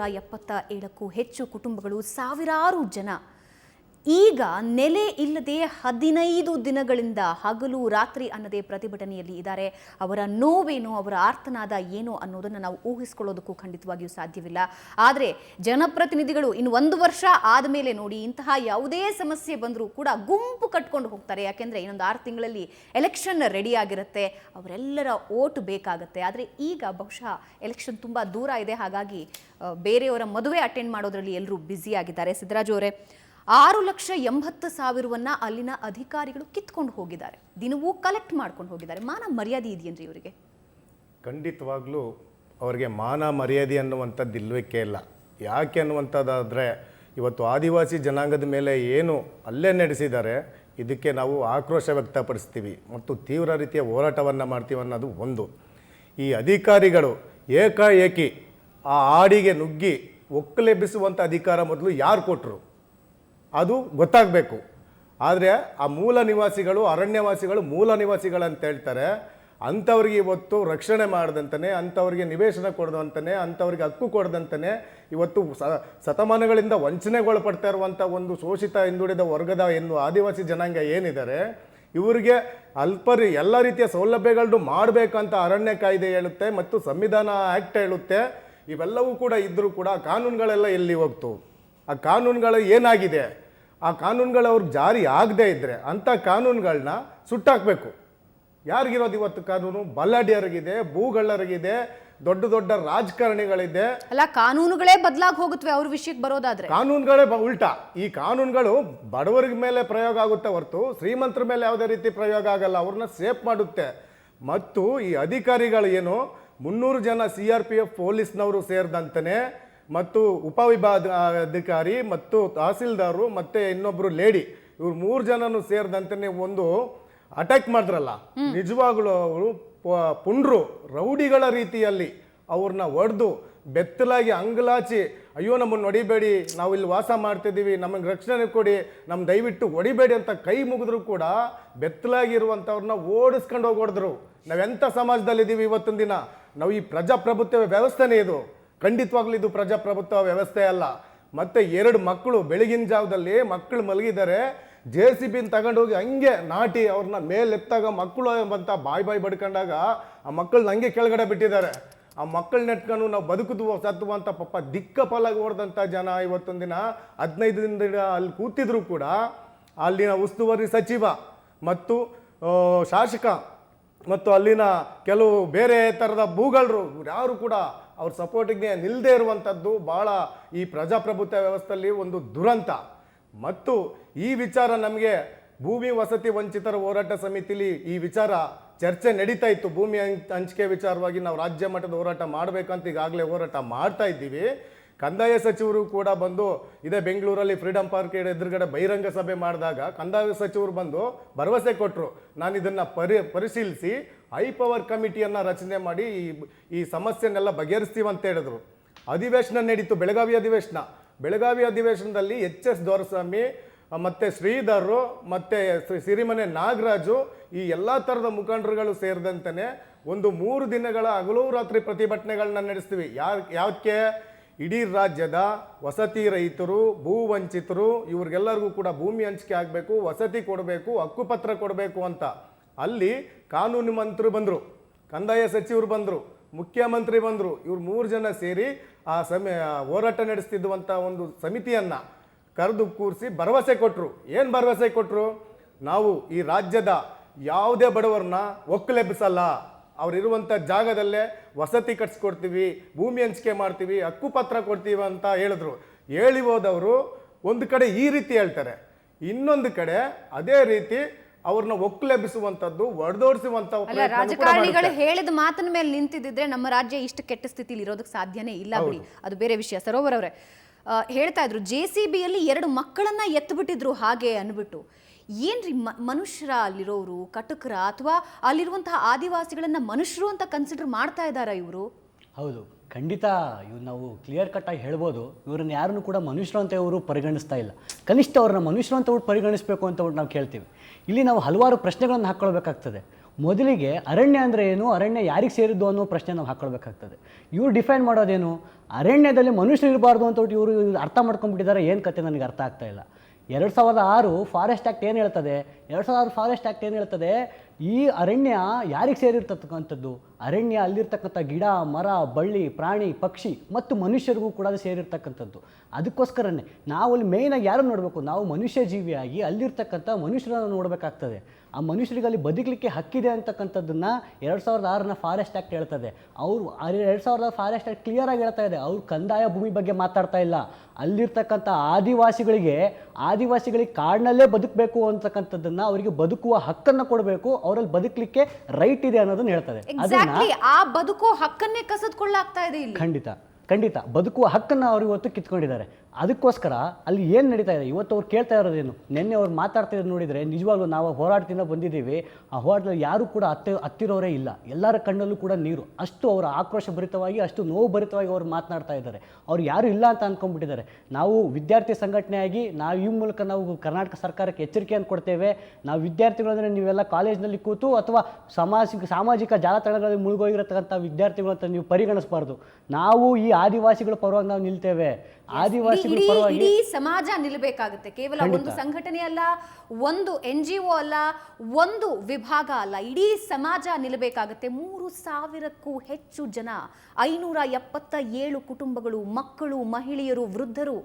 577ಕ್ಕೂ ಹೆಚ್ಚು ಕುಟುಂಬಗಳು, ಸಾವಿರಾರು ಜನ ಈಗ ನೆಲೆ ಇಲ್ಲದೆ 15 ದಿನಗಳಿಂದ ಹಗಲು ರಾತ್ರಿ ಅನ್ನದೇ ಪ್ರತಿಭಟನೆಯಲ್ಲಿ ಇದ್ದಾರೆ. ಅವರ ನೋವೇನು, ಅವರ ಆರ್ತನಾದ ಏನು ಅನ್ನೋದನ್ನು ನಾವು ಊಹಿಸಿಕೊಳ್ಳೋದಕ್ಕೂ ಖಂಡಿತವಾಗಿಯೂ ಸಾಧ್ಯವಿಲ್ಲ. ಆದರೆ ಜನಪ್ರತಿನಿಧಿಗಳು ಇನ್ನು 1 ವರ್ಷ ಆದಮೇಲೆ ನೋಡಿ, ಇಂತಹ ಯಾವುದೇ ಸಮಸ್ಯೆ ಬಂದರೂ ಕೂಡ ಗುಂಪು ಕಟ್ಕೊಂಡು ಹೋಗ್ತಾರೆ. ಯಾಕೆಂದರೆ ಇನ್ನೊಂದು 6 ತಿಂಗಳಲ್ಲಿ ಎಲೆಕ್ಷನ್ ರೆಡಿ ಆಗಿರುತ್ತೆ, ಅವರೆಲ್ಲರ ಓಟ್ ಬೇಕಾಗುತ್ತೆ. ಆದರೆ ಈಗ ಬಹುಶಃ ಎಲೆಕ್ಷನ್ ತುಂಬ ದೂರ ಇದೆ, ಹಾಗಾಗಿ ಬೇರೆಯವರ ಮದುವೆ ಅಟೆಂಡ್ ಮಾಡೋದ್ರಲ್ಲಿ ಎಲ್ಲರೂ ಬ್ಯುಸಿ ಆಗಿದ್ದಾರೆ. ಸಿದ್ದರಾಜು ಅವರೇ, 6,80,000 ಅಲ್ಲಿನ ಅಧಿಕಾರಿಗಳು ಕಿತ್ಕೊಂಡು ಹೋಗಿದ್ದಾರೆ, ದಿನವೂ ಕಲೆಕ್ಟ್ ಮಾಡ್ಕೊಂಡು ಹೋಗಿದ್ದಾರೆ. ಮಾನ ಮರ್ಯಾದೆ ಇದೆಯೇನ್ರಿ ಇವರಿಗೆ? ಖಂಡಿತವಾಗ್ಲೂ ಅವರಿಗೆ ಮಾನ ಮರ್ಯಾದೆ ಅನ್ನುವಂಥದ್ದು ಇಲ್ಲವೇ ಇಲ್ಲ. ಯಾಕೆ ಅನ್ನುವಂಥದ್ದಾದರೆ, ಇವತ್ತು ಆದಿವಾಸಿ ಜನಾಂಗದ ಮೇಲೆ ಏನು ಹಲ್ಲೆ ನಡೆಸಿದ್ದಾರೆ, ಇದಕ್ಕೆ ನಾವು ಆಕ್ರೋಶ ವ್ಯಕ್ತಪಡಿಸ್ತೀವಿ ಮತ್ತು ತೀವ್ರ ರೀತಿಯ ಹೋರಾಟವನ್ನು ಮಾಡ್ತೀವಿ ಅನ್ನೋದು ಒಂದು. ಈ ಅಧಿಕಾರಿಗಳು ಏಕಾಏಕಿ ಆ ಹಾಡಿಗೆ ನುಗ್ಗಿ ಒಕ್ಕಲೆಬ್ಬಿಸುವಂಥ ಅಧಿಕಾರ ಮೊದಲು ಯಾರು ಕೊಟ್ಟರು ಅದು ಗೊತ್ತಾಗಬೇಕು. ಆದರೆ ಆ ಮೂಲ ನಿವಾಸಿಗಳು, ಅರಣ್ಯವಾಸಿಗಳು ಮೂಲ ನಿವಾಸಿಗಳಂತ ಹೇಳ್ತಾರೆ. ಅಂಥವ್ರಿಗೆ ಇವತ್ತು ರಕ್ಷಣೆ ಮಾಡ್ದಂತಾನೆ, ಅಂಥವ್ರಿಗೆ ನಿವೇಶನ ಕೊಡ್ದಂತಾನೆ, ಅಂಥವ್ರಿಗೆ ಹಕ್ಕು ಕೊಡ್ದಂತಾನೆ ಇವತ್ತು ಶತಮಾನಗಳಿಂದ ವಂಚನೆಗೊಳಪಡ್ತಾ ಇರುವಂಥ ಒಂದು ಶೋಷಿತ ಹಿಂದುಳಿದ ವರ್ಗದ ಆದಿವಾಸಿ ಜನಾಂಗ ಏನಿದ್ದಾರೆ, ಇವರಿಗೆ ಎಲ್ಲ ರೀತಿಯ ಸೌಲಭ್ಯಗಳನ್ನು ಮಾಡಬೇಕಂತ ಅರಣ್ಯ ಕಾಯ್ದೆ ಹೇಳುತ್ತೆ ಮತ್ತು ಸಂವಿಧಾನ ಆ್ಯಕ್ಟ್ ಹೇಳುತ್ತೆ. ಇವೆಲ್ಲವೂ ಕೂಡ ಇದ್ದರೂ ಕೂಡ ಕಾನೂನುಗಳೆಲ್ಲ ಎಲ್ಲಿ ಹೋಗ್ತು? ಆ ಕಾನೂನುಗಳು ಏನಾಗಿದೆ? ಆ ಕಾನೂನುಗಳು ಅವ್ರಿಗೆ ಜಾರಿ ಆಗದೇ ಇದ್ದರೆ ಅಂಥ ಕಾನೂನುಗಳನ್ನ ಸುಟ್ಟಾಕಬೇಕು. ಯಾರಿಗಿರೋದು ಇವತ್ತು ಕಾನೂನು? ಬಲ್ಲಾಢ್ಯರಿಗಿದೆ, ಭೂಗಳ್ಳರಿಗಿದೆ, ದೊಡ್ಡ ದೊಡ್ಡ ರಾಜಕಾರಣಿಗಳಿದೆ. ಅಲ್ಲ, ಕಾನೂನುಗಳೇ ಬದಲಾಗಿ ಹೋಗುತ್ತವೆ ಅವ್ರ ವಿಷಯಕ್ಕೆ ಬರೋದಾದ್ರೆ. ಕಾನೂನುಗಳೇ ಉಲ್ಟಾ. ಈ ಕಾನೂನುಗಳು ಬಡವರಿಗೆ ಮೇಲೆ ಪ್ರಯೋಗ ಆಗುತ್ತೆ ಹೊರತು ಶ್ರೀಮಂತರ ಮೇಲೆ ಯಾವುದೇ ರೀತಿ ಪ್ರಯೋಗ ಆಗಲ್ಲ. ಅವ್ರನ್ನ ಸೇಫ್ ಮಾಡುತ್ತೆ. ಮತ್ತು ಈ ಅಧಿಕಾರಿಗಳು ಏನು 300 ಜನ CRPF ಪೊಲೀಸ್ನವರು ಸೇರಿದಂತಾನೆ ಮತ್ತು ಉಪವಿಭಾಗಾಧಿಕಾರಿ ಮತ್ತು ತಹಸೀಲ್ದಾರು ಮತ್ತು ಇನ್ನೊಬ್ಬರು ಲೇಡಿ, ಇವ್ರು 3 ಜನನು ಸೇರಿದಂತೆ ಒಂದು ಅಟ್ಯಾಕ್ ಮಾಡಿದ್ರಲ್ಲ, ನಿಜವಾಗ್ಲೂ ಅವರು ಪುಂಡ್ರು ರೌಡಿಗಳ ರೀತಿಯಲ್ಲಿ ಅವ್ರನ್ನ ಹೊಡೆದು ಬೆತ್ತಲಾಗಿ ಅಂಗಲಾಚಿ, ಅಯ್ಯೋ ನಮ್ಮನ್ನು ಹೊಡಿಬೇಡಿ, ನಾವು ಇಲ್ಲಿ ವಾಸ ಮಾಡ್ತಿದ್ದೀವಿ, ನಮಗೆ ರಕ್ಷಣೆ ಕೊಡಿ, ನಮ್ಮ ದಯವಿಟ್ಟು ಹೊಡಿಬೇಡಿ ಅಂತ ಕೈ ಮುಗಿದ್ರು ಕೂಡ ಬೆತ್ತಲಾಗಿರುವಂಥವ್ರನ್ನ ಓಡಿಸ್ಕೊಂಡು ಹೋಗಿ ಹೊಡೆದ್ರು. ನಾವೆಂಥ ಸಮಾಜದಲ್ಲಿದ್ದೀವಿ ಇವತ್ತಿನ ದಿನ? ನಾವು ಈ ಪ್ರಜಾಪ್ರಭುತ್ವ ವ್ಯವಸ್ಥೆನೇ ಇದು. ಖಂಡಿತವಾಗ್ಲೂ ಇದು ಪ್ರಜಾಪ್ರಭುತ್ವ ವ್ಯವಸ್ಥೆ ಅಲ್ಲ. ಮತ್ತು 2 ಮಕ್ಕಳು ಬೆಳಗಿನ ಜಾವದಲ್ಲಿ ಮಕ್ಕಳು ಮಲಗಿದ್ದಾರೆ, JCB ತಗೊಂಡೋಗಿ ಹಂಗೆ ನಾಟಿ ಅವ್ರನ್ನ ಮೇಲೆತ್ತಾಗ ಮಕ್ಕಳು ಅಂತ ಬಾಯಿ ಬಡ್ಕೊಂಡಾಗ ಆ ಮಕ್ಕಳನ್ನ ಹಂಗೆ ಕೆಳಗಡೆ ಬಿಟ್ಟಿದ್ದಾರೆ. ಆ ಮಕ್ಕಳು ನೆಟ್ಕೊಂಡು ನಾವು ಬದುಕಿದ್ವು ಸತ್ವ ಅಂತ ಪಾಪ ದಿಕ್ಕಪಾಲಾಗಿ ಓಡ್ದಂಥ ಜನ ಇವತ್ತೊಂದು ದಿನ 15 ದಿನದಿಂದ ಅಲ್ಲಿ ಕೂತಿದ್ರು ಕೂಡ ಅಲ್ಲಿನ ಉಸ್ತುವಾರಿ ಸಚಿವ ಮತ್ತು ಶಾಸಕ ಮತ್ತು ಅಲ್ಲಿನ ಕೆಲವು ಬೇರೆ ಥರದ ಭೂಗಳರು ಯಾರು ಕೂಡ ಅವ್ರ ಸಪೋರ್ಟಿಗೆ ನಿಲ್ಲದೇ ಇರುವಂಥದ್ದು ಭಾಳ ಈ ಪ್ರಜಾಪ್ರಭುತ್ವ ವ್ಯವಸ್ಥೆಯಲ್ಲಿ ಒಂದು ದುರಂತ. ಮತ್ತು ಈ ವಿಚಾರ ನಮಗೆ ಭೂಮಿ ವಸತಿ ವಂಚಿತರ ಹೋರಾಟ ಸಮಿತಿಲಿ ಈ ವಿಚಾರ ಚರ್ಚೆ ನಡೀತಾ ಇತ್ತು. ಭೂಮಿ ಹಂಚಿಕೆ ವಿಚಾರವಾಗಿ ನಾವು ರಾಜ್ಯ ಮಟ್ಟದ ಹೋರಾಟ ಮಾಡಬೇಕಂತ ಈಗಾಗಲೇ ಹೋರಾಟ ಮಾಡ್ತಾ ಇದ್ದೀವಿ. ಕಂದಾಯ ಸಚಿವರು ಕೂಡ ಬಂದು ಇದೇ ಬೆಂಗಳೂರಲ್ಲಿ ಫ್ರೀಡಮ್ ಪಾರ್ಕ್ ಎದುರುಗಡೆ ಬಹಿರಂಗ ಸಭೆ ಮಾಡಿದಾಗ ಕಂದಾಯ ಸಚಿವರು ಬಂದು ಭರವಸೆ ಕೊಟ್ಟರು, ನಾನು ಇದನ್ನು ಪರಿಶೀಲಿಸಿ ಹೈ ಪವರ್ ಕಮಿಟಿಯನ್ನು ರಚನೆ ಮಾಡಿ ಈ ಸಮಸ್ಯೆನೆಲ್ಲ ಬಗೆಹರಿಸ್ತೀವಿ ಅಂತ ಹೇಳಿದ್ರು. ಅಧಿವೇಶನ ನಡೀತು, ಬೆಳಗಾವಿ ಅಧಿವೇಶನದಲ್ಲಿ HS ದೊರೆಸ್ವಾಮಿ ಮತ್ತು ಶ್ರೀಧರು ಮತ್ತು ಸಿರಿಮನೆ ನಾಗರಾಜು ಈ ಎಲ್ಲ ಥರದ ಮುಖಂಡರುಗಳು ಸೇರಿದಂತೆ ಒಂದು 3 ದಿನಗಳ ಹಗಲು ರಾತ್ರಿ ಪ್ರತಿಭಟನೆಗಳನ್ನ ನಡೆಸ್ತೀವಿ. ಯಾಕೆ? ಇಡೀ ರಾಜ್ಯದ ವಸತಿ ರೈತರು, ಭೂವಂಚಿತರು ಇವ್ರಿಗೆಲ್ಲರಿಗೂ ಕೂಡ ಭೂಮಿ ಹಂಚಿಕೆ ಆಗಬೇಕು, ವಸತಿ ಕೊಡಬೇಕು, ಹಕ್ಕುಪತ್ರ ಕೊಡಬೇಕು ಅಂತ. ಅಲ್ಲಿ ಕಾನೂನು ಮಂತ್ರಿ ಬಂದರು, ಕಂದಾಯ ಸಚಿವರು ಬಂದರು, ಮುಖ್ಯಮಂತ್ರಿ ಬಂದರು. ಇವ್ರು 3 ಜನ ಸೇರಿ ಆ ಹೋರಾಟ ನಡೆಸ್ತಿದ್ದುವಂಥ ಒಂದು ಸಮಿತಿಯನ್ನು ಕರೆದು ಕೂರಿಸಿ ಭರವಸೆ ಕೊಟ್ಟರು. ಏನು ಭರವಸೆ ಕೊಟ್ಟರು? ನಾವು ಈ ರಾಜ್ಯದ ಯಾವುದೇ ಬಡವರನ್ನ ಒಕ್ಕಲೆಬ್ಬಿಸಲ್ಲ, ಅವರಿರುವಂಥ ಜಾಗದಲ್ಲೇ ವಸತಿ ಕಟ್ಸ್ಕೊಡ್ತೀವಿ, ಭೂಮಿ ಹಂಚಿಕೆ ಮಾಡ್ತೀವಿ, ಹಕ್ಕುಪತ್ರ ಕೊಡ್ತೀವಿ ಅಂತ ಹೇಳಿದ್ರು. ಹೇಳಿ ಹೋದವರು ಒಂದು ಕಡೆ ಈ ರೀತಿ ಹೇಳ್ತಾರೆ, ಇನ್ನೊಂದು ಕಡೆ ಅದೇ ರೀತಿ ಅವ್ರನ್ನ ಒಕ್ಕಲೆಬ್ಬಿಸುವಂಥದ್ದು, ಒಡೆದೋಡಿಸುವಂಥ ರಾಜಕಾರಣಿಗಳು ಹೇಳಿದ ಮಾತಿನ ಮೇಲೆ ನಿಂತಿದ್ದಿದ್ರೆ ನಮ್ಮ ರಾಜ್ಯ ಇಷ್ಟು ಕೆಟ್ಟ ಸ್ಥಿತಿಲಿ ಇರೋದಕ್ಕೆ ಸಾಧ್ಯನೇ ಇಲ್ಲ ಬಿಡಿ, ಅದು ಬೇರೆ ವಿಷಯ. ಸರೋವರ್ ಅವರೇ ಹೇಳ್ತಾ ಇದ್ರು, JCBಯಲ್ಲಿ 2 ಮಕ್ಕಳನ್ನ ಎತ್ತುಬಿಟ್ಟಿದ್ರು ಹಾಗೆ ಅನ್ಬಿಟ್ಟು. ಏನ್ರಿ ಮನುಷ್ಯರ ಅಲ್ಲಿರೋರು, ಕಟಕರ ಅಥವಾ ಅಲ್ಲಿರುವಂತಹ ಆದಿವಾಸಿಗಳನ್ನ ಮನುಷ್ಯರು ಅಂತ ಕನ್ಸಿಡರ್ ಮಾಡ್ತಾ ಇದ್ದಾರಾ ಇವರು? ಹೌದು, ಖಂಡಿತ ಇವ್ರು ನಾವು ಕ್ಲಿಯರ್ ಕಟ್ಟಾಗಿ ಹೇಳ್ಬೋದು. ಇವ್ರನ್ನ ಯಾರನ್ನು ಕೂಡ ಮನುಷ್ಯರು ಅಂತ ಇವರು ಪರಿಗಣಿಸ್ತಾ ಇಲ್ಲ. ಕನಿಷ್ಠ ಅವ್ರನ್ನ ಮನುಷ್ಯರು ಅಂತ ಪರಿಗಣಿಸಬೇಕು ಅಂತ ನಾವು ಕೇಳ್ತೀವಿ. ಇಲ್ಲಿ ನಾವು ಹಲವಾರು ಪ್ರಶ್ನೆಗಳನ್ನು ಹಾಕ್ಕೊಳ್ಬೇಕಾಗ್ತದೆ. ಮೊದಲಿಗೆ ಅರಣ್ಯ ಅಂದರೆ ಏನು, ಅರಣ್ಯ ಯಾರಿಗೆ ಸೇರಿದ್ದು ಅನ್ನೋ ಪ್ರಶ್ನೆ ನಾವು ಹಾಕ್ಕೊಳ್ಬೇಕಾಗ್ತದೆ. ಇವ್ರು ಡಿಫೈನ್ ಮಾಡೋದೇನು, ಅರಣ್ಯದಲ್ಲಿ ಮನುಷ್ಯರು ಇರಬಾರ್ದು ಅಂತ ಇವರು ಅರ್ಥ ಮಾಡ್ಕೊಂಡ್ಬಿಟ್ಟಿದ್ದಾರೆ. ಏನು ಕತೆ ನನಗೆ ಅರ್ಥ ಆಗ್ತಾ ಇಲ್ಲ. 2006 ಫಾರೆಸ್ಟ್ ಆ್ಯಕ್ಟ್ ಏನು ಹೇಳ್ತದೆ, 2006 ಫಾರೆಸ್ಟ್ ಆ್ಯಕ್ಟ್ ಏನು ಹೇಳ್ತದೆ, ಈ ಅರಣ್ಯ ಯಾರಿಗೆ ಸೇರಿರ್ತಕ್ಕಂಥದ್ದು, ಅರಣ್ಯ ಅಲ್ಲಿರ್ತಕ್ಕಂಥ ಗಿಡ ಮರ ಬಳ್ಳಿ ಪ್ರಾಣಿ ಪಕ್ಷಿ ಮತ್ತು ಮನುಷ್ಯರಿಗೂ ಕೂಡ ಅದು ಸೇರಿರ್ತಕ್ಕಂಥದ್ದು. ಅದಕ್ಕೋಸ್ಕರನೇ ನಾವು ಅಲ್ಲಿ ಮೇಯ್ನಾಗಿ ಯಾರನ್ನು ನೋಡಬೇಕು, ನಾವು ಮನುಷ್ಯ ಜೀವಿಯಾಗಿ ಅಲ್ಲಿರ್ತಕ್ಕಂಥ ಮನುಷ್ಯರನ್ನು ನೋಡಬೇಕಾಗ್ತದೆ. ಆ ಮನುಷ್ಯರಿಗೆ ಅಲ್ಲಿ ಬದುಕಲಿಕ್ಕೆ ಹಕ್ಕಿದೆ ಅಂತಕ್ಕಂಥದ್ದನ್ನು 2006 ಫಾರೆಸ್ಟ್ ಆ್ಯಕ್ಟ್ ಹೇಳ್ತದೆ. ಅವರು 2006 ಫಾರೆಸ್ಟ್ ಆ್ಯಕ್ಟ್ ಕ್ಲಿಯರಾಗಿ ಹೇಳ್ತಾ ಇದೆ. ಅವ್ರು ಕಂದಾಯ ಭೂಮಿ ಬಗ್ಗೆ ಮಾತಾಡ್ತಾ ಇಲ್ಲ. ಅಲ್ಲಿರ್ತಕ್ಕಂಥ ಆದಿವಾಸಿಗಳಿಗೆ ಕಾಡಿನಲ್ಲೇ ಬದುಕಬೇಕು ಅಂತಕ್ಕಂಥದ್ದನ್ನು, ಅವರಿಗೆ ಬದುಕುವ ಹಕ್ಕನ್ನು ಕೊಡಬೇಕು, ಅವರಲ್ಲಿ ಬದುಕಲಿಕ್ಕೆ ರೈಟ್ ಇದೆ ಅನ್ನೋದನ್ನ ಹೇಳ್ತದೆ. ಎಕ್ಸಾಕ್ಟ್ಲಿ ಆ ಬದುಕೋ ಹಕ್ಕನ್ನೇ ಕಸಿದುಕೊಳ್ಳಾಗ್ತಾ ಇದೆ ಇಲ್ಲಿ. ಖಂಡಿತ ಬದುಕುವ ಹಕ್ಕನ್ನು ಅವರು ಇವತ್ತು ಕಿತ್ಕೊಂಡಿದ್ದಾರೆ. ಅದಕ್ಕೋಸ್ಕರ ಅಲ್ಲಿ ಏನು ನಡೀತಾ ಇದೆ ಇವತ್ತು ಅವ್ರು ಕೇಳ್ತಾ ಇರೋದೇನು, ನಿನ್ನೆ ಅವ್ರು ಮಾತಾಡ್ತಿರೋದು ನೋಡಿದರೆ ನಿಜವಾಗ್ಲೂ ನಾವು ಹೋರಾಟದಿಂದ ಬಂದಿದ್ದೀವಿ. ಆ ಹೋರಾಟದಲ್ಲಿ ಯಾರೂ ಕೂಡ ಹತ್ತಿರೋರೇ ಇಲ್ಲ. ಎಲ್ಲರ ಕಣ್ಣಲ್ಲೂ ಕೂಡ ನೀರು. ಅಷ್ಟು ಅವರ ಆಕ್ರೋಶ ಭರಿತವಾಗಿ, ಅಷ್ಟು ನೋವು ಭರಿತವಾಗಿ ಅವರು ಮಾತನಾಡ್ತಾ ಇದ್ದಾರೆ. ಅವ್ರು ಯಾರು ಇಲ್ಲ ಅಂತ ಅಂದ್ಕೊಂಡ್ಬಿಟ್ಟಿದ್ದಾರೆ. ನಾವು ವಿದ್ಯಾರ್ಥಿ ಸಂಘಟನೆಯಾಗಿ ನಾವು ಈ ಮೂಲಕ ನಾವು ಕರ್ನಾಟಕ ಸರ್ಕಾರಕ್ಕೆ ಎಚ್ಚರಿಕೆಯನ್ನು ಕೊಡ್ತೇವೆ. ನಾವು ವಿದ್ಯಾರ್ಥಿಗಳಂದರೆ ನೀವೆಲ್ಲ ಕಾಲೇಜ್ನಲ್ಲಿ ಕೂತು ಅಥವಾ ಸಾಮಾಜಿಕ ಜಾಲತಾಣಗಳಲ್ಲಿ ಮುಳುಗೋಗಿರತಕ್ಕಂಥ ವಿದ್ಯಾರ್ಥಿಗಳು ಅಂತ ನೀವು ಪರಿಗಣಿಸಬಾರ್ದು. ನಾವು ಈ ಆದಿವಾಸಿಗಳ ಪರವಾಗಿ ನಾವು ನಿಲ್ತೇವೆ. ಆದಿವಾಸಿಗಳ ಪರವಾಗಿ ಇಡೀ ಸಮಾಜ ನಿಲ್ಲಬೇಕಾಗುತ್ತೆ. ಕೇವಲ ಒಂದು ಸಂಘಟನೆ ಅಲ್ಲ, ಒಂದು NGO ಅಲ್ಲ, ಒಂದು ವಿಭಾಗ ಅಲ್ಲ, ಇಡೀ ಸಮಾಜ ನಿಲ್ಲಬೇಕಾಗುತ್ತೆ. 3,000ಕ್ಕೂ ಹೆಚ್ಚು ಜನ, 577 ಕುಟುಂಬಗಳು, ಮಕ್ಕಳು, ಮಹಿಳೆಯರು, ವೃದ್ಧರು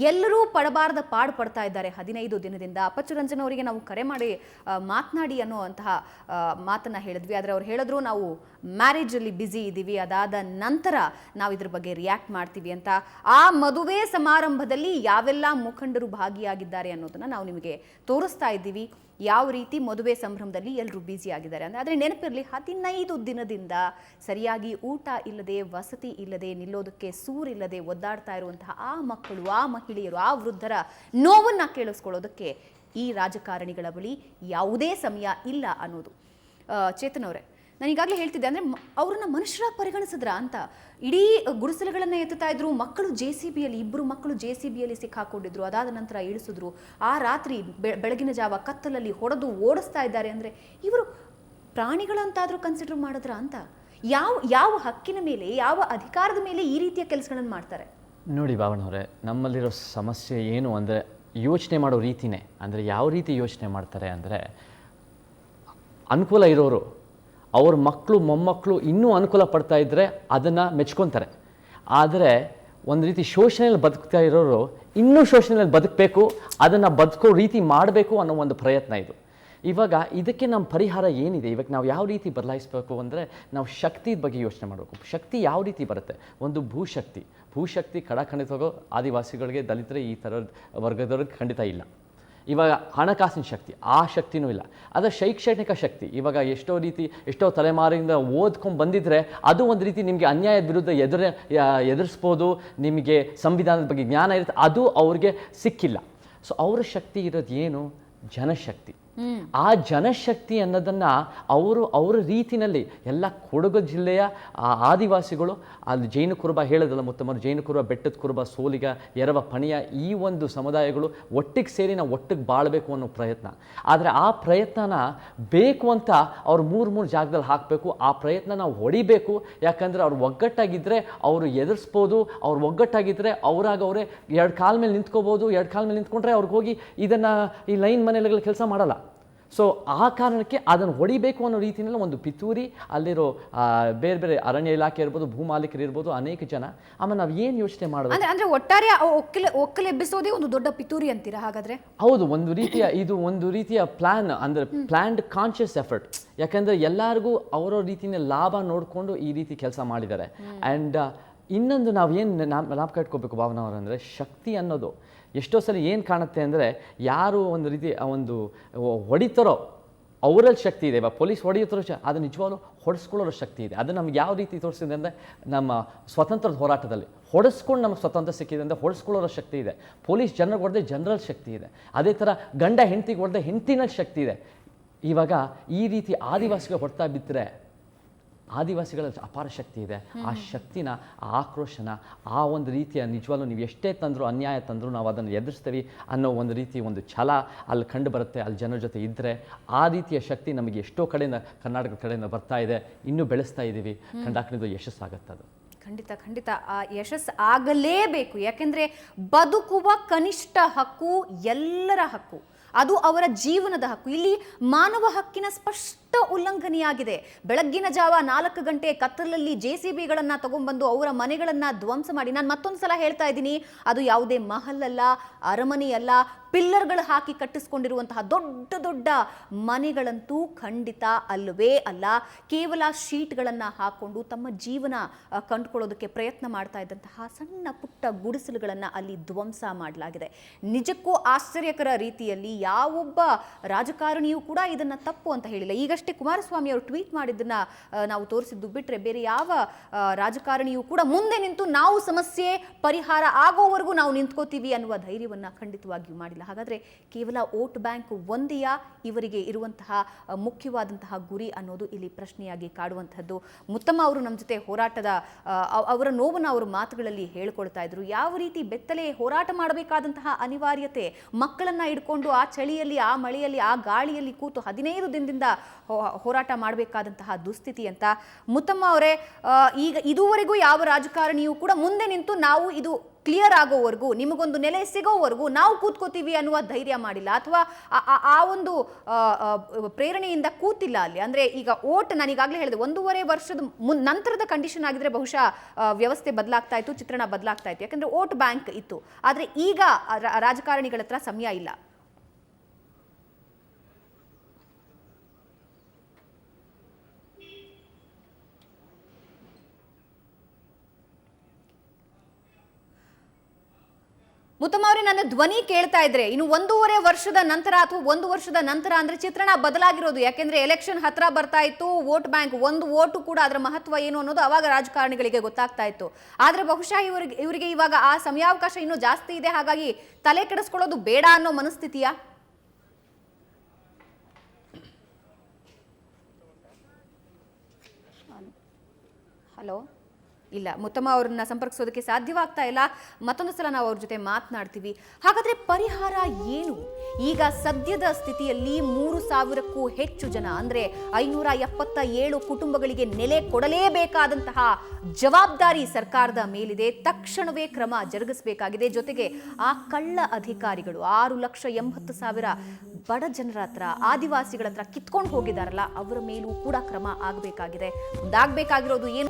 ಎಲ್ಲರೂ ಪಡಬಾರದ ಪಾಡು ಪಡ್ತಾ ಇದ್ದಾರೆ 15 ದಿನದಿಂದ. ಅಪ್ಪಚ್ಚು ರಂಜನ್ ಅವರಿಗೆ ನಾವು ಕರೆ ಮಾಡಿ ಮಾತನಾಡಿ ಅನ್ನುವಂತಹ ಮಾತನ್ನ ಹೇಳಿದ್ವಿ. ಆದರೆ ಅವ್ರು ಹೇಳಿದ್ರು ನಾವು ಮ್ಯಾರೇಜಲ್ಲಿ ಬ್ಯುಸಿ ಇದ್ದೀವಿ, ಅದಾದ ನಂತರ ನಾವು ಇದ್ರ ಬಗ್ಗೆ ರಿಯಾಕ್ಟ್ ಮಾಡ್ತೀವಿ ಅಂತ. ಆ ಮದುವೆ ಸಮಾರಂಭದಲ್ಲಿ ಯಾವೆಲ್ಲ ಮುಖಂಡರು ಭಾಗಿಯಾಗಿದ್ದಾರೆ ಅನ್ನೋದನ್ನ ನಾವು ನಿಮಗೆ ತೋರಿಸ್ತಾ ಇದ್ದೀವಿ. ಯಾವ ರೀತಿ ಮದುವೆ ಸಂಭ್ರಮದಲ್ಲಿ ಎಲ್ಲರೂ ಬ್ಯುಸಿ ಆಗಿದ್ದಾರೆ ಅಂದರೆ. ಆದರೆ ನೆನಪಿರಲಿ, 15 ದಿನದಿಂದ ಸರಿಯಾಗಿ ಊಟ ಇಲ್ಲದೆ, ವಸತಿ ಇಲ್ಲದೆ, ನಿಲ್ಲೋದಕ್ಕೆ ಸೂರಿಲ್ಲದೆ ಒದ್ದಾಡ್ತಾ ಇರುವಂತಹ ಆ ಮಕ್ಕಳು, ಆ ಮಹಿಳೆಯರು, ಆ ವೃದ್ಧರ ನೋವನ್ನು ಕೇಳಿಸ್ಕೊಳ್ಳೋದಕ್ಕೆ ಈ ರಾಜಕಾರಣಿಗಳ ಬಳಿ ಯಾವುದೇ ಸಮಯ ಇಲ್ಲ ಅನ್ನೋದು. ಚೇತನ್ ಅವರೇ, ನಾನು ಈಗಾಗಲೇ ಹೇಳ್ತಿದ್ದೆ, ಅಂದರೆ ಅವ್ರನ್ನ ಮನುಷ್ಯರಾಗಿ ಪರಿಗಣಿಸಿದ್ರ ಅಂತ. ಇಡೀ ಗುಡಿಸಲುಗಳನ್ನು ಎತ್ತುತ್ತಾ ಇದ್ರು. ಮಕ್ಕಳು JCBಯಲ್ಲಿ, 2 ಮಕ್ಕಳು JCBಯಲ್ಲಿ ಸಿಕ್ಕಾಕೊಂಡಿದ್ರು. ಅದಾದ ನಂತರ ಇಳಿಸಿದ್ರು. ಆ ರಾತ್ರಿ ಬೆಳಗಿನ ಜಾವ ಕತ್ತಲಲ್ಲಿ ಹೊಡೆದು ಓಡಿಸ್ತಾ ಇದ್ದಾರೆ. ಅಂದರೆ ಇವರು ಪ್ರಾಣಿಗಳಂತಾದರೂ ಕನ್ಸಿಡರ್ ಮಾಡಿದ್ರ ಅಂತ. ಯಾವ ಹಕ್ಕಿನ ಮೇಲೆ, ಯಾವ ಅಧಿಕಾರದ ಮೇಲೆ ಈ ರೀತಿಯ ಕೆಲಸಗಳನ್ನು ಮಾಡ್ತಾರೆ? ನೋಡಿ ಭಾವನವರೇ, ನಮ್ಮಲ್ಲಿರೋ ಸಮಸ್ಯೆ ಏನು ಅಂದರೆ ಯೋಚನೆ ಮಾಡೋ ರೀತಿನೇ. ಅಂದರೆ ಯಾವ ರೀತಿ ಯೋಚನೆ ಮಾಡ್ತಾರೆ ಅಂದರೆ, ಅನುಕೂಲ ಇರೋರು ಅವ್ರ ಮಕ್ಕಳು ಮೊಮ್ಮಕ್ಕಳು ಇನ್ನೂ ಅನುಕೂಲ ಪಡ್ತಾ ಇದ್ದರೆ ಅದನ್ನು ಮೆಚ್ಕೊತಾರೆ. ಆದರೆ ಒಂದು ರೀತಿ ಶೋಷಣೆಯಲ್ಲಿ ಬದುಕ್ತಾ ಇರೋರು ಇನ್ನೂ ಶೋಷಣೆಯಲ್ಲಿ ಬದುಕಬೇಕು, ಅದನ್ನು ಬದುಕೋ ರೀತಿ ಮಾಡಬೇಕು ಅನ್ನೋ ಒಂದು ಪ್ರಯತ್ನ ಇದು. ಇವಾಗ ಇದಕ್ಕೆ ನಮ್ಮ ಪರಿಹಾರ ಏನಿದೆ? ಇವಾಗ ನಾವು ಯಾವ ರೀತಿ ಬದಲಾಯಿಸಬೇಕು ಅಂದರೆ, ನಾವು ಶಕ್ತಿ ಬಗ್ಗೆ ಯೋಚನೆ ಮಾಡಬೇಕು. ಶಕ್ತಿ ಯಾವ ರೀತಿ ಬರುತ್ತೆ? ಒಂದು ಭೂಶಕ್ತಿ ಖಂಡಿತವಾಗೋ ಆದಿವಾಸಿಗಳಿಗೆ, ದಲಿತರೆ, ಈ ಥರದ ವರ್ಗದವ್ರಿಗೆ ಖಂಡಿತ ಇಲ್ಲ. ಇವಾಗ ಹಣಕಾಸಿನ ಶಕ್ತಿ, ಆ ಶಕ್ತಿನೂ ಇಲ್ಲ. ಅದರ ಶೈಕ್ಷಣಿಕ ಶಕ್ತಿ, ಇವಾಗ ಎಷ್ಟೋ ತಲೆಮಾರಿಂದ ಓದ್ಕೊಂಡು ಬಂದಿದ್ದರೆ ಅದು ಒಂದು ರೀತಿ ನಿಮಗೆ ಅನ್ಯಾಯದ ವಿರುದ್ಧ ಎದುರಿಸ್ಬೋದು, ನಿಮಗೆ ಸಂವಿಧಾನದ ಬಗ್ಗೆ ಜ್ಞಾನ ಇರುತ್ತೆ, ಅದು ಅವ್ರಿಗೆ ಸಿಕ್ಕಿಲ್ಲ. ಸೊ ಅವರ ಶಕ್ತಿ ಇರೋದು ಏನು? ಜನಶಕ್ತಿ. ಆ ಜನಶಕ್ತಿ ಅನ್ನೋದನ್ನು ಅವರ ರೀತಿಯಲ್ಲಿ ಎಲ್ಲ ಕೊಡಗು ಜಿಲ್ಲೆಯ ಆದಿವಾಸಿಗಳು, ಅಲ್ಲಿ ಜೈನ ಕುರುಬ ಹೇಳೋದಲ್ಲ, ಮೊತ್ತಮೊದಲು ಜೈನ ಕುರುಬ, ಬೆಟ್ಟದ ಕುರುಬ, ಸೋಲಿಗ, ಎರವ, ಪಣಿಯ, ಈ ಒಂದು ಸಮುದಾಯಗಳು ಒಟ್ಟಿಗೆ ಸೇರಿ ನಾವು ಒಟ್ಟಿಗೆ ಬಾಳಬೇಕು ಅನ್ನೋ ಪ್ರಯತ್ನ. ಆದರೆ ಆ ಪ್ರಯತ್ನನ ಬೇಕು ಅಂತ ಅವ್ರು 3 ಜಾಗದಲ್ಲಿ ಹಾಕಬೇಕು. ಆ ಪ್ರಯತ್ನ ನಾವು ಹೊಡಿಬೇಕು. ಯಾಕಂದರೆ ಅವ್ರು ಒಗ್ಗಟ್ಟಾಗಿದ್ದರೆ ಅವರು ಎದುರಿಸ್ಬೋದು. ಅವ್ರು ಒಗ್ಗಟ್ಟಾಗಿದ್ದರೆ ಅವರೇ 2 ಕಾಲ ಮೇಲೆ ನಿಂತ್ಕೋಬೋದು. 2 ಕಾಲ ಮೇಲೆ ನಿಂತ್ಕೊಂಡ್ರೆ ಅವ್ರಿಗೆ ಹೋಗಿ ಇದನ್ನು ಈ ಲೈನ್ ಮನೆಗಳ ಕೆಲಸ ಮಾಡಲ್ಲ. ಸೊ ಆ ಕಾರಣಕ್ಕೆ ಅದನ್ನು ಹೊಡಿಬೇಕು ಅನ್ನೋ ರೀತಿಯಲ್ಲಿ ಒಂದು ಪಿತೂರಿ, ಅಲ್ಲಿರೋ ಬೇರೆ ಅರಣ್ಯ ಇಲಾಖೆ ಇರ್ಬೋದು, ಭೂಮಾಲೀಕರು ಇರ್ಬೋದು, ಅನೇಕ ಜನ. ಆಮೇಲೆ ನಾವು ಏನು ಯೋಚನೆ ಮಾಡೋದು ಅಂದರೆ ಒಟ್ಟಾರೆ ಒಕ್ಕಲೆಬ್ಬಿಸೋದೇ ಒಂದು ದೊಡ್ಡ ಪಿತೂರಿ ಅಂತೀರಾ ಹಾಗಾದ್ರೆ? ಹೌದು, ಇದು ಒಂದು ರೀತಿಯ ಪ್ಲಾನ್, ಅಂದರೆ ಪ್ಲಾನ್ಡ್ ಕಾನ್ಷಿಯಸ್ ಎಫರ್ಟ್. ಯಾಕಂದರೆ ಎಲ್ಲರಿಗೂ ಅವರ ರೀತಿಯ ಲಾಭ ನೋಡಿಕೊಂಡು ಈ ರೀತಿ ಕೆಲಸ ಮಾಡಿದ್ದಾರೆ. ಆ್ಯಂಡ್ ಇನ್ನೊಂದು ನಾವು ಏನು ಜ್ಞಾಪಕ ಇಟ್ಕೋಬೇಕು ಭಾವನವರಂದರೆ, ಶಕ್ತಿ ಅನ್ನೋದು ಎಷ್ಟೋ ಸಲ ಏನು ಕಾಣುತ್ತೆ ಅಂದರೆ, ಯಾರು ಒಂದು ರೀತಿ ಒಂದು ಹೊಡಿತಾರೋ ಅವರಲ್ಲಿ ಶಕ್ತಿ ಇದೆ. ಇವಾಗ ಪೊಲೀಸ್ ಹೊಡೆಯುತ್ತಾರೋ ಅದು ನಿಜವಾಗ್ಲೂ ಹೊಡೆಸ್ಕೊಳ್ಳೋ ಶಕ್ತಿ ಇದೆ. ಅದು ನಮ್ಗೆ ಯಾವ ರೀತಿ ತೋರಿಸಿದೆ ಅಂದರೆ, ನಮ್ಮ ಸ್ವತಂತ್ರದ ಹೋರಾಟದಲ್ಲಿ ಹೊಡೆಸ್ಕೊಂಡು ನಮಗೆ ಸ್ವತಂತ್ರ ಸಿಕ್ಕಿದೆ ಅಂದರೆ ಹೊಡೆಸ್ಕೊಳ್ಳೋ ಶಕ್ತಿ ಇದೆ. ಪೊಲೀಸ್ ಜನರಿಗೆ ಹೊಡೆದೇ ಜನರಲ್ಲಿ ಶಕ್ತಿ ಇದೆ. ಅದೇ ಥರ ಗಂಡ ಹೆಂಡತಿಗೆ ಹೊಡೆದೇ ಹೆಂಡತಿನಲ್ಲಿ ಶಕ್ತಿ ಇದೆ. ಇವಾಗ ಈ ರೀತಿ ಆದಿವಾಸಿಗಳು ಹೊಡ್ತಾ ಬಿದ್ದರೆ ಆದಿವಾಸಿಗಳ ಅಪಾರ ಶಕ್ತಿ ಇದೆ. ಆ ಶಕ್ತಿನ, ಆ ಆಕ್ರೋಶನ, ಆ ಒಂದು ರೀತಿಯ ನಿಜವಾಗ್ಲೂ ನೀವು ಎಷ್ಟೇ ತಂದರೂ, ಅನ್ಯಾಯ ತಂದರೂ ನಾವು ಅದನ್ನು ಎದುರಿಸ್ತೀವಿ ಅನ್ನೋ ಒಂದು ರೀತಿ ಒಂದು ಛಲ ಅಲ್ಲಿ ಕಂಡು ಬರುತ್ತೆ. ಅಲ್ಲಿ ಜನರ ಜೊತೆ ಇದ್ದರೆ ಆ ರೀತಿಯ ಶಕ್ತಿ ನಮಗೆ ಎಷ್ಟೋ ಕಡೆಯಿಂದ, ಕರ್ನಾಟಕದ ಕಡೆಯಿಂದ ಬರ್ತಾ ಇದೆ, ಇನ್ನೂ ಬೆಳೆಸ್ತಾ ಇದ್ದೀವಿ. ಖಂಡಿತ ಯಶಸ್ಸಾಗುತ್ತೆ ಅದು. ಖಂಡಿತ ಖಂಡಿತ ಆ ಯಶಸ್ಸು ಆಗಲೇಬೇಕು. ಯಾಕೆಂದರೆ ಬದುಕುವ ಕನಿಷ್ಠ ಹಕ್ಕು ಎಲ್ಲರ ಹಕ್ಕು, ಅದು ಅವರ ಜೀವನದ ಹಕ್ಕು. ಇಲ್ಲಿ ಮಾನವ ಹಕ್ಕಿನ ಸ್ಪಷ್ಟ ಉಲ್ಲಂಘನೆಯಾಗಿದೆ. ಬೆಳಗ್ಗಿನ ಜಾವ 4 ಗಂಟೆ ಕತ್ತಲಲ್ಲಿ JCBಗಳನ್ನು ತಗೊಂಡ್ಬಂದು ಅವರ ಮನೆಗಳನ್ನು ಧ್ವಂಸ ಮಾಡಿ, ನಾನು ಮತ್ತೊಂದು ಸಲ ಹೇಳ್ತಾ ಇದ್ದೀನಿ, ಅದು ಯಾವುದೇ ಮಹಲ್ ಅಲ್ಲ, ಅರಮನೆಯಲ್ಲ, ಪಿಲ್ಲರ್ಗಳು ಹಾಕಿ ಕಟ್ಟಿಸ್ಕೊಂಡಿರುವಂತಹ ದೊಡ್ಡ ದೊಡ್ಡ ಮನೆಗಳಂತೂ ಖಂಡಿತ ಅಲ್ಲವೇ ಅಲ್ಲ. ಕೇವಲ ಶೀಟ್ಗಳನ್ನು ಹಾಕ್ಕೊಂಡು ತಮ್ಮ ಜೀವನ ಕಂಡುಕೊಳ್ಳೋದಕ್ಕೆ ಪ್ರಯತ್ನ ಮಾಡ್ತಾ ಇದ್ದಂತಹ ಸಣ್ಣ ಪುಟ್ಟ ಗುಡಿಸಲುಗಳನ್ನು ಅಲ್ಲಿ ಧ್ವಂಸ ಮಾಡಲಾಗಿದೆ. ನಿಜಕ್ಕೂ ಆಶ್ಚರ್ಯಕರ ರೀತಿಯಲ್ಲಿ ಯಾವೊಬ್ಬ ರಾಜಕಾರಣಿಯೂ ಕೂಡ ಇದನ್ನು ತಪ್ಪು ಅಂತ ಹೇಳಿಲ್ಲ. ಈಗಷ್ಟೇ ಕುಮಾರಸ್ವಾಮಿ ಅವರು ಟ್ವೀಟ್ ಮಾಡಿದ್ದನ್ನ ನಾವು ತೋರಿಸಿದ್ದು ಬಿಟ್ಟರೆ ಬೇರೆ ಯಾವ ರಾಜಕಾರಣಿಯೂ ಕೂಡ ಮುಂದೆ ನಿಂತು ನಾವು ಸಮಸ್ಯೆ ಪರಿಹಾರ ಆಗೋವರೆಗೂ ನಾವು ನಿಂತ್ಕೋತೀವಿ ಅನ್ನುವ ಧೈರ್ಯವನ್ನು ಖಂಡಿತವಾಗಿಯೂ ಮಾಡಿಲ್ಲ. ಹಾಗಾದರೆ ಕೇವಲ ವೋಟ್ ಬ್ಯಾಂಕ್ ಒಂದೆಯ ಇವರಿಗೆ ಇರುವಂತಹ ಮುಖ್ಯವಾದಂತಹ ಗುರಿ ಅನ್ನೋದು ಇಲ್ಲಿ ಪ್ರಶ್ನೆಯಾಗಿ ಕಾಡುವಂಥದ್ದು. ಮುತ್ತಮ್ಮ ಅವರು ನಮ್ಮ ಜೊತೆ ಹೋರಾಟದ ಅವರ ನೋವನ್ನು ಅವರು ಮಾತುಗಳಲ್ಲಿ ಹೇಳ್ಕೊಳ್ತಾ ಇದ್ರು. ಯಾವ ರೀತಿ ಬೆತ್ತಲೆ ಹೋರಾಟ ಮಾಡಬೇಕಾದಂತಹ ಅನಿವಾರ್ಯತೆ, ಮಕ್ಕಳನ್ನ ಹಿಡ್ಕೊಂಡು ಆ ಚಳಿಯಲ್ಲಿ, ಆ ಮಳೆಯಲ್ಲಿ, ಆ ಗಾಳಿಯಲ್ಲಿ ಕೂತು 15 ದಿನದಿಂದ ಹೋರಾಟ ಮಾಡಬೇಕಾದಂತಹ ದುಸ್ಥಿತಿ ಅಂತ. ಮುತ್ತಮ್ಮ ಅವರೇ, ಈಗ ಇದುವರೆಗೂ ಯಾವ ರಾಜಕಾರಣಿಯೂ ಕೂಡ ಮುಂದೆ ನಿಂತು ನಾವು ಇದು ಕ್ಲಿಯರ್ ಆಗೋವರೆಗೂ, ನಿಮಗೊಂದು ನೆಲೆ ಸಿಗೋವರೆಗೂ ನಾವು ಕೂತ್ಕೋತೀವಿ ಅನ್ನುವ ಧೈರ್ಯ ಮಾಡಿಲ್ಲ, ಅಥವಾ ಆ ಒಂದು ಪ್ರೇರಣೆಯಿಂದ ಕೂತಿಲ್ಲ ಅಲ್ಲಿ. ಅಂದರೆ ಈಗ ಓಟ್, ನಾನು ಈಗಾಗಲೇ ಹೇಳಿದೆ, 1.5 ವರ್ಷದ ನಂತರದ ಕಂಡೀಷನ್ ಆಗಿದ್ರೆ ಬಹುಶಃ ವ್ಯವಸ್ಥೆ ಬದಲಾಗ್ತಾ ಇತ್ತು, ಚಿತ್ರಣ ಬದಲಾಗ್ತಾ ಇತ್ತು. ಯಾಕಂದರೆ ವೋಟ್ ಬ್ಯಾಂಕ್ ಇತ್ತು. ಆದರೆ ಈಗ ರಾಜಕಾರಣಿಗಳ ಹತ್ರ ಸಮಯ ಇಲ್ಲ. ಮುತ್ತಮ್ಮ ಅವರೇ, ನನ್ನ ಧ್ವನಿ ಕೇಳ್ತಾ ಇದ್ರೆ ಇನ್ನು 1.5 ವರ್ಷದ ನಂತರ ಅಥವಾ 1 ವರ್ಷದ ನಂತರ ಅಂದ್ರೆ ಚಿತ್ರಣ ಬದಲಾಗಿರೋದು. ಯಾಕೆಂದ್ರೆ ಎಲೆಕ್ಷನ್ ಹತ್ರ ಬರ್ತಾ ಇತ್ತು, ವೋಟ್ ಬ್ಯಾಂಕ್, ಒಂದು ವೋಟು ಕೂಡ ಅದರ ಮಹತ್ವ ಏನು ಅನ್ನೋದು ಅವಾಗ ರಾಜಕಾರಣಿಗಳಿಗೆ ಗೊತ್ತಾಗ್ತಾ ಇತ್ತು. ಆದ್ರೆ ಬಹುಶಃ ಇವರಿಗೆ ಇವಾಗ ಆ ಸಮಯಾವಕಾಶ ಇನ್ನೂ ಜಾಸ್ತಿ ಇದೆ, ಹಾಗಾಗಿ ತಲೆ ಕೆಡಿಸ್ಕೊಳ್ಳೋದು ಬೇಡ ಅನ್ನೋ ಮನಸ್ಥಿತಿಯಾ? ಹಲೋ, ಇಲ್ಲ, ಮುತ್ತಮ್ಮ ಅವ್ರನ್ನ ಸಂಪರ್ಕಿಸೋದಕ್ಕೆ ಸಾಧ್ಯವಾಗ್ತಾ ಇಲ್ಲ. ಮತ್ತೊಂದು ಸಲ ನಾವು ಅವ್ರ ಜೊತೆ ಮಾತನಾಡ್ತೀವಿ. ಹಾಗಾದ್ರೆ ಪರಿಹಾರ ಏನು? ಈಗ ಸದ್ಯದ ಸ್ಥಿತಿಯಲ್ಲಿ 3,000ಕ್ಕೂ ಹೆಚ್ಚು ಜನ, ಅಂದ್ರೆ 577 ಕುಟುಂಬಗಳಿಗೆ ನೆಲೆ ಕೊಡಲೇಬೇಕಾದಂತಹ ಜವಾಬ್ದಾರಿ ಸರ್ಕಾರದ ಮೇಲಿದೆ. ತಕ್ಷಣವೇ ಕ್ರಮ ಜರುಗಿಸಬೇಕಾಗಿದೆ. ಜೊತೆಗೆ ಆ ಕಳ್ಳ ಅಧಿಕಾರಿಗಳು 6,80,000 ಬಡ ಜನರ ಹತ್ರ, ಆದಿವಾಸಿಗಳ ಹತ್ರ ಕಿತ್ಕೊಂಡು ಹೋಗಿದಾರಲ್ಲ, ಅವರ ಮೇಲೂ ಕೂಡ ಕ್ರಮ ಆಗಬೇಕಾಗಿದೆ. ಮುಂದಾಗಬೇಕಾಗಿರೋದು ಏನು?